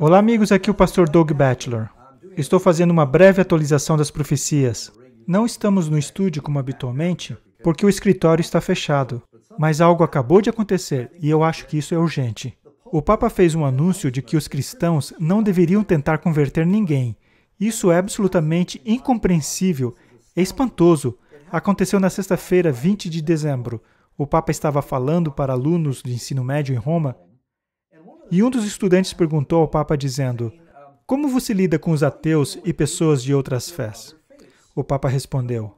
Olá, amigos, aqui é o pastor Doug Batchelor. Estou fazendo uma breve atualização das profecias. Não estamos no estúdio como habitualmente, porque o escritório está fechado. Mas algo acabou de acontecer e eu acho que isso é urgente. O Papa fez um anúncio de que os cristãos não deveriam tentar converter ninguém. Isso é absolutamente incompreensível, é espantoso. Aconteceu na sexta-feira, 20 de dezembro. O Papa estava falando para alunos de ensino médio em Roma, e um dos estudantes perguntou ao Papa dizendo: "Como você lida com os ateus e pessoas de outras fés?" O Papa respondeu: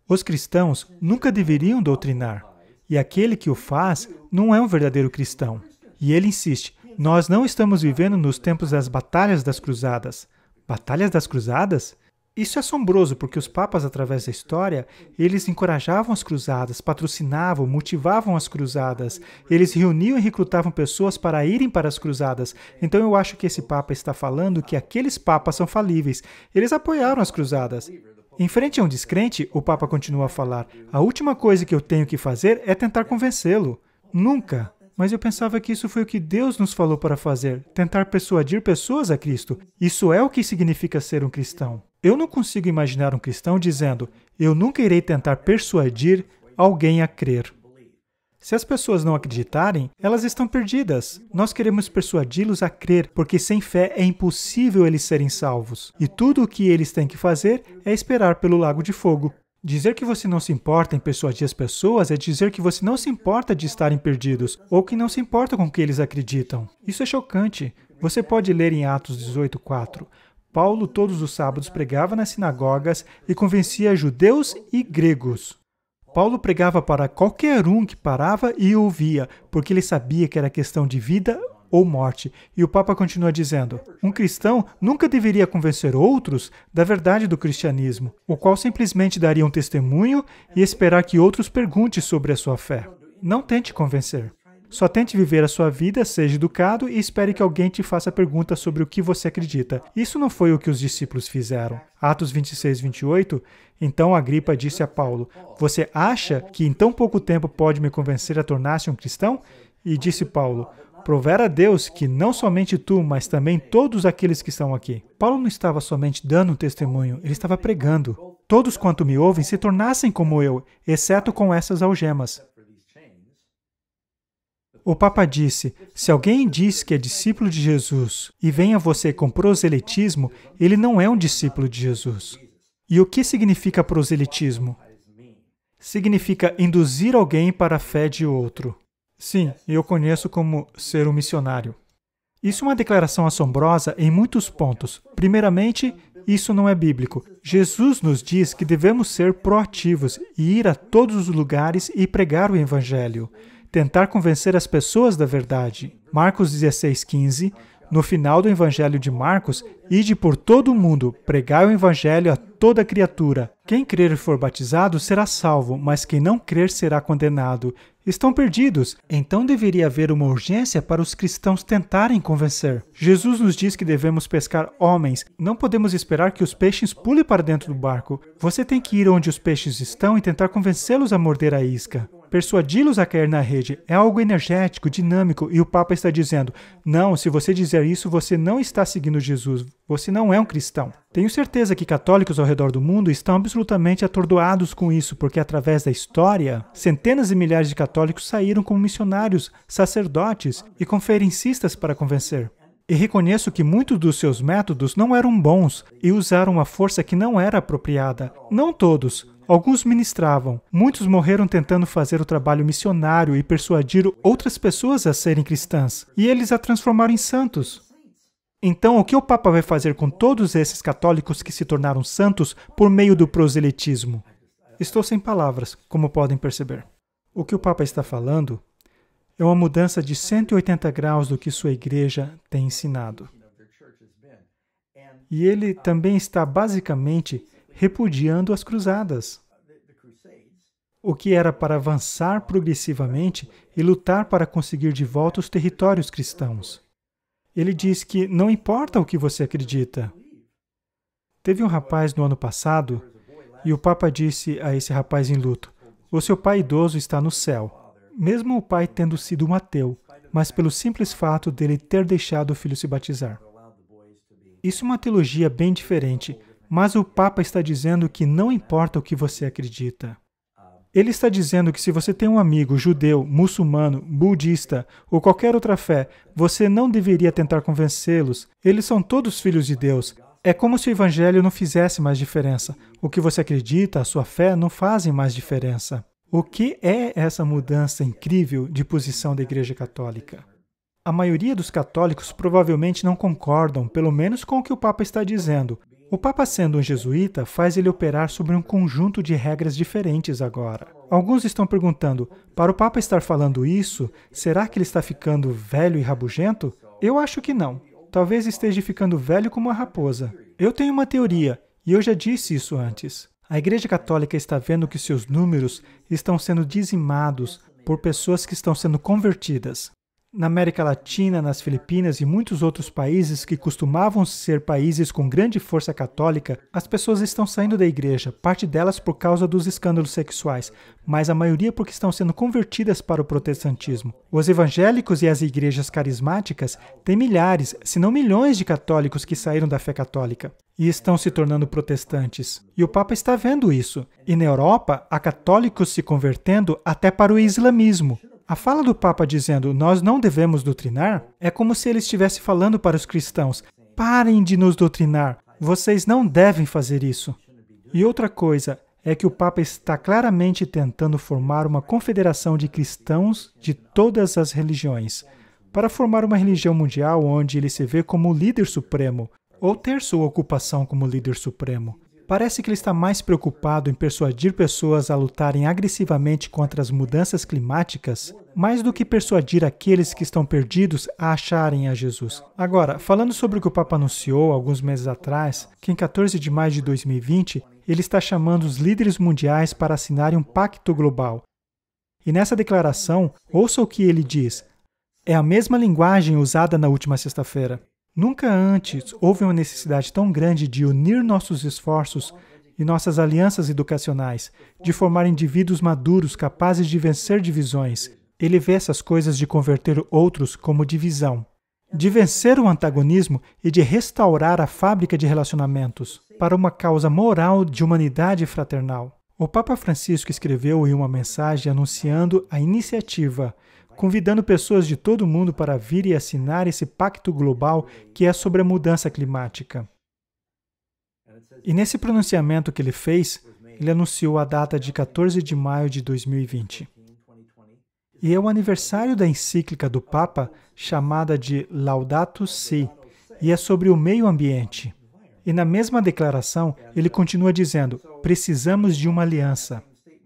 "Os cristãos nunca deveriam doutrinar, e aquele que o faz não é um verdadeiro cristão." E ele insiste: "Nós não estamos vivendo nos tempos das batalhas das cruzadas." Batalhas das cruzadas? Isso é assombroso, porque os papas, através da história, eles encorajavam as cruzadas, patrocinavam, motivavam as cruzadas, eles reuniam e recrutavam pessoas para irem para as cruzadas. Então eu acho que esse papa está falando que aqueles papas são falíveis. Eles apoiaram as cruzadas. Em frente a um descrente, o papa continua a falar: "A última coisa que eu tenho que fazer é tentar convencê-lo." Nunca. Mas eu pensava que isso foi o que Deus nos falou para fazer, tentar persuadir pessoas a Cristo. Isso é o que significa ser um cristão. Eu não consigo imaginar um cristão dizendo: "Eu nunca irei tentar persuadir alguém a crer." Se as pessoas não acreditarem, elas estão perdidas. Nós queremos persuadi-los a crer, porque sem fé é impossível eles serem salvos. E tudo o que eles têm que fazer é esperar pelo lago de fogo. Dizer que você não se importa em persuadir as pessoas é dizer que você não se importa de estarem perdidos, ou que não se importa com o que eles acreditam. Isso é chocante. Você pode ler em Atos 18:4. Paulo todos os sábados pregava nas sinagogas e convencia judeus e gregos. Paulo pregava para qualquer um que parava e ouvia, porque ele sabia que era questão de vida ou morte. E o Papa continua dizendo: "Um cristão nunca deveria convencer outros da verdade do cristianismo, o qual simplesmente daria um testemunho e esperar que outros perguntem sobre a sua fé. Não tente convencer. Só tente viver a sua vida, seja educado e espere que alguém te faça perguntas sobre o que você acredita." Isso não foi o que os discípulos fizeram. Atos 26:28, então Agripa disse a Paulo: "Você acha que em tão pouco tempo pode me convencer a tornar-se um cristão?" E disse Paulo: "Provera a Deus que não somente tu, mas também todos aqueles que estão aqui." Paulo não estava somente dando um testemunho, ele estava pregando. "Todos quanto me ouvem se tornassem como eu, exceto com essas algemas." O Papa disse: "Se alguém diz que é discípulo de Jesus e vem a você com proselitismo, ele não é um discípulo de Jesus." E o que significa proselitismo? Significa induzir alguém para a fé de outro. Sim, eu conheço como ser um missionário. Isso é uma declaração assombrosa em muitos pontos. Primeiramente, isso não é bíblico. Jesus nos diz que devemos ser proativos e ir a todos os lugares e pregar o Evangelho. Tentar convencer as pessoas da verdade. Marcos 16:15, no final do Evangelho de Marcos: "Ide por todo o mundo, pregai o Evangelho a toda criatura. Quem crer e for batizado será salvo, mas quem não crer será condenado." Estão perdidos. Então deveria haver uma urgência para os cristãos tentarem convencer. Jesus nos diz que devemos pescar homens. Não podemos esperar que os peixes pulem para dentro do barco. Você tem que ir onde os peixes estão e tentar convencê-los a morder a isca. Persuadi-los a cair na rede. É algo energético, dinâmico, e o Papa está dizendo: "Não, se você dizer isso, você não está seguindo Jesus. Você não é um cristão." Tenho certeza que católicos ao redor do mundo estão absolutamente atordoados com isso, porque através da história, centenas e milhares de católicos saíram como missionários, sacerdotes e conferencistas para convencer. E reconheço que muitos dos seus métodos não eram bons e usaram uma força que não era apropriada. Não todos. Alguns ministravam. Muitos morreram tentando fazer o trabalho missionário e persuadir outras pessoas a serem cristãs. E eles a transformaram em santos. Então, o que o Papa vai fazer com todos esses católicos que se tornaram santos por meio do proselitismo? Estou sem palavras, como podem perceber. O que o Papa está falando é uma mudança de 180 graus do que sua igreja tem ensinado. E ele também está basicamente repudiando as cruzadas, o que era para avançar progressivamente e lutar para conseguir de volta os territórios cristãos. Ele diz que não importa o que você acredita. Teve um rapaz no ano passado e o Papa disse a esse rapaz em luto: "O seu pai idoso está no céu." Mesmo o pai tendo sido um ateu, mas pelo simples fato dele ter deixado o filho se batizar. Isso é uma teologia bem diferente, mas o Papa está dizendo que não importa o que você acredita. Ele está dizendo que se você tem um amigo judeu, muçulmano, budista ou qualquer outra fé, você não deveria tentar convencê-los. Eles são todos filhos de Deus. É como se o evangelho não fizesse mais diferença. O que você acredita, a sua fé, não fazem mais diferença. O que é essa mudança incrível de posição da Igreja Católica? A maioria dos católicos provavelmente não concordam, pelo menos com o que o Papa está dizendo. O Papa, sendo um jesuíta, faz ele operar sobre um conjunto de regras diferentes agora. Alguns estão perguntando, para o Papa estar falando isso, será que ele está ficando velho e rabugento? Eu acho que não. Talvez esteja ficando velho como a raposa. Eu tenho uma teoria, e eu já disse isso antes. A Igreja Católica está vendo que seus números estão sendo dizimados por pessoas que estão sendo convertidas. Na América Latina, nas Filipinas e muitos outros países que costumavam ser países com grande força católica, as pessoas estão saindo da igreja, parte delas por causa dos escândalos sexuais, mas a maioria porque estão sendo convertidas para o protestantismo. Os evangélicos e as igrejas carismáticas têm milhares, se não milhões de católicos que saíram da fé católica e estão se tornando protestantes. E o Papa está vendo isso. E na Europa, há católicos se convertendo até para o islamismo. A fala do Papa dizendo, nós não devemos doutrinar, é como se ele estivesse falando para os cristãos, parem de nos doutrinar, vocês não devem fazer isso. E outra coisa é que o Papa está claramente tentando formar uma confederação de cristãos de todas as religiões, para formar uma religião mundial onde ele se vê como o líder supremo, ou ter sua ocupação como líder supremo. Parece que ele está mais preocupado em persuadir pessoas a lutarem agressivamente contra as mudanças climáticas, mais do que persuadir aqueles que estão perdidos a acharem a Jesus. Agora, falando sobre o que o Papa anunciou alguns meses atrás, que em 14 de maio de 2020, ele está chamando os líderes mundiais para assinarem um pacto global. E nessa declaração, ouça o que ele diz. É a mesma linguagem usada na última sexta-feira. Nunca antes houve uma necessidade tão grande de unir nossos esforços e nossas alianças educacionais, de formar indivíduos maduros capazes de vencer divisões. Ele vê essas coisas de converter outros como divisão, de vencer o antagonismo e de restaurar a fábrica de relacionamentos para uma causa moral de humanidade fraternal. O Papa Francisco escreveu em uma mensagem anunciando a iniciativa, convidando pessoas de todo o mundo para vir e assinar esse pacto global que é sobre a mudança climática. E nesse pronunciamento que ele fez, ele anunciou a data de 14 de maio de 2020. E é o aniversário da encíclica do Papa, chamada de Laudato Si, e é sobre o meio ambiente. E na mesma declaração, ele continua dizendo, precisamos de uma aliança.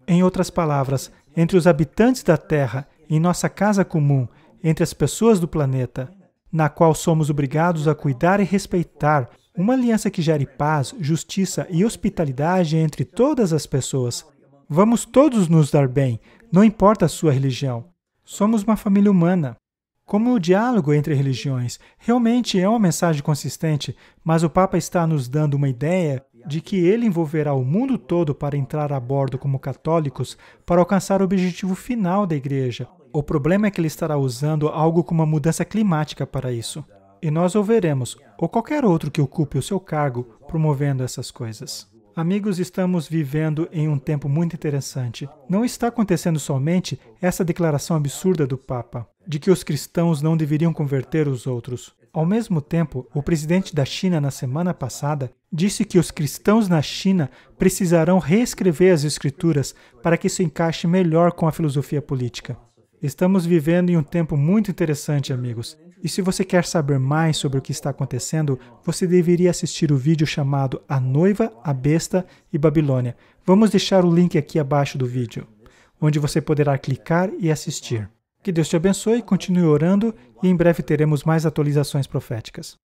Em outras palavras, entre os habitantes da Terra, em nossa casa comum, entre as pessoas do planeta, na qual somos obrigados a cuidar e respeitar, uma aliança que gere paz, justiça e hospitalidade entre todas as pessoas. Vamos todos nos dar bem, não importa a sua religião. Somos uma família humana. Como o diálogo entre religiões realmente é uma mensagem consistente, mas o Papa está nos dando uma ideia de que ele envolverá o mundo todo para entrar a bordo como católicos para alcançar o objetivo final da Igreja. O problema é que ele estará usando algo como uma mudança climática para isso. E nós o veremos, ou qualquer outro que ocupe o seu cargo, promovendo essas coisas. Amigos, estamos vivendo em um tempo muito interessante. Não está acontecendo somente essa declaração absurda do Papa, de que os cristãos não deveriam converter os outros. Ao mesmo tempo, o presidente da China, na semana passada, disse que os cristãos na China precisarão reescrever as escrituras para que isso encaixe melhor com a filosofia política. Estamos vivendo em um tempo muito interessante, amigos. E se você quer saber mais sobre o que está acontecendo, você deveria assistir o vídeo chamado A Noiva, a Besta e Babilônia. Vamos deixar o link aqui abaixo do vídeo, onde você poderá clicar e assistir. Que Deus te abençoe, continue orando e em breve teremos mais atualizações proféticas.